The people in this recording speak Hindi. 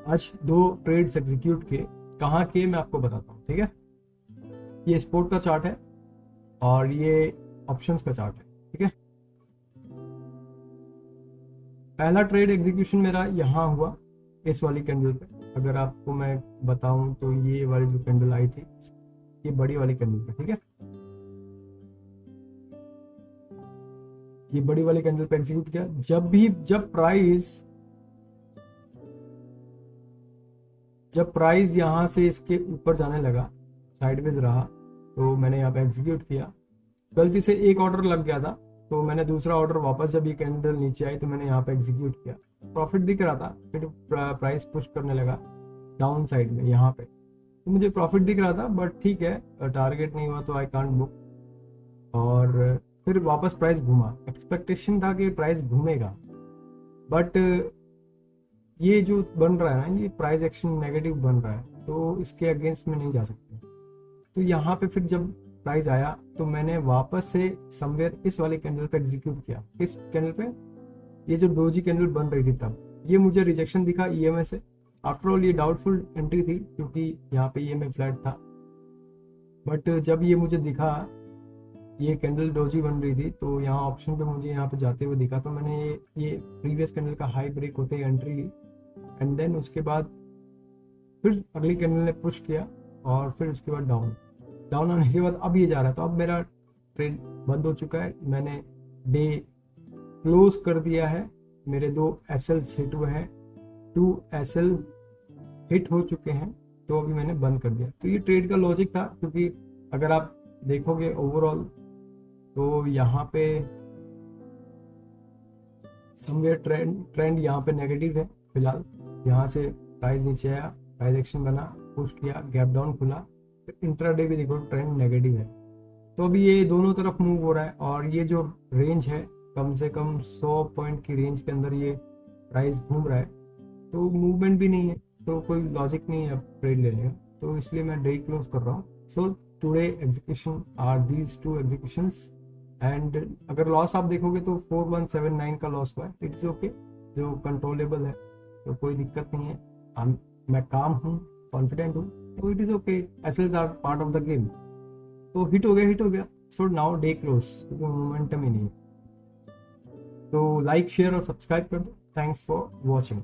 आज 2 ट्रेड्स एग्जीक्यूट किए। कहाँ किए मैं आपको बताता हूँ, ठीक है। ये स्पोर्ट का चार्ट है और ये ऑप्शंस का चार्ट है, ठीक है। पहला ट्रेड एग्जीक्यूशन मेरा यहाँ हुआ इस वाली कैंडल पे। अगर आपको मैं बताऊं तो ये वाली जो कैंडल आई थी, ये बड़ी वाली कैंडल पे, ठीक है। ये बड़ी वाली कैंडल पे एग्जीक्यूट किया। जब प्राइस यहाँ से इसके ऊपर जाने लगा, साइडवेज रहा, तो मैंने यहाँ पे एग्जीक्यूट किया। गलती से एक ऑर्डर लग गया था, तो मैंने दूसरा ऑर्डर वापस, जब ये कैंडल नीचे आई तो मैंने यहाँ पे एग्जीक्यूट किया। प्रॉफिट दिख रहा था, फिर प्राइस पुश करने लगा डाउन साइड में यहाँ पे, तो मुझे प्रॉफिट दिख रहा था, बट ठीक है, टारगेट नहीं हुआ तो आई कांट बुक। और फिर वापस प्राइस घूमा। एक्सपेक्टेशन था कि प्राइस घूमेगा, बट ये जो बन रहा है ना, ये प्राइस एक्शन नेगेटिव बन रहा है, तो इसके अगेंस्ट में नहीं जा सकते। तो यहाँ पे फिर जब प्राइस आया तो मैंने वापस से समवेयर इस वाले कैंडल पे एग्जीक्यूट किया। इस कैंडल पे ये जो डोजी कैंडल बन रही थी, तब ये मुझे रिजेक्शन दिखा ईएमए से। आफ्टर ऑल ये डाउटफुल एंट्री थी, क्योंकि यहाँ पे ईएमए फ्लैट था। बट जब ये मुझे दिखा, ये कैंडल डोजी बन रही थी, तो यहाँ ऑप्शन पे मुझे यहाँ पे जाते हुए दिखा, तो मैंने ये प्रीवियस कैंडल का हाई ब्रेक होते ही एंट्री ली। एंड देन उसके बाद फिर अगली कैंडल ने पुश किया, और फिर उसके बाद डाउन आने के बाद अब ये जा रहा है। तो अब मेरा ट्रेड बंद हो चुका है। मैंने डे क्लोज कर दिया है। मेरे 2 एसएल हिट हुए हैं, 2 एसएल हिट हो चुके हैं, तो अभी मैंने बंद कर दिया। तो ये ट्रेड का लॉजिक था, क्योंकि अगर आप देखोगे ओवरऑल तो यहाँ पे समवेयर ट्रेंड यहाँ पे नेगेटिव है फिलहाल। यहाँ से प्राइस नीचे आया, प्राइस एक्शन बना, पुश किया, गैप डाउन खुला, फिर इंट्राडे भी देखो ट्रेंड नेगेटिव है। तो अभी ये दोनों तरफ मूव हो रहा है, और ये जो रेंज है कम से कम 100 पॉइंट की रेंज के अंदर ये प्राइस घूम रहा है, तो मूवमेंट भी नहीं है, तो कोई लॉजिक नहीं है अब ट्रेड लेने का। तो इसलिए मैं डे क्लोज कर रहा हूँ। So today execution are these 2 executions. And अगर लॉस आप देखोगे तो 4179 का लॉस हुआ है। इट्स ओके, जो कंट्रोलेबल है, तो कोई दिक्कत नहीं है। मैं काम हूँ, कॉन्फिडेंट हूँ, तो it is okay. Hassles are part of the game. तो हिट हो गया। सो नाउ डे क्लोज, क्योंकि मोमेंटम ही नहीं है। तो लाइक, शेयर और सब्सक्राइब कर दो। Thanks for watching.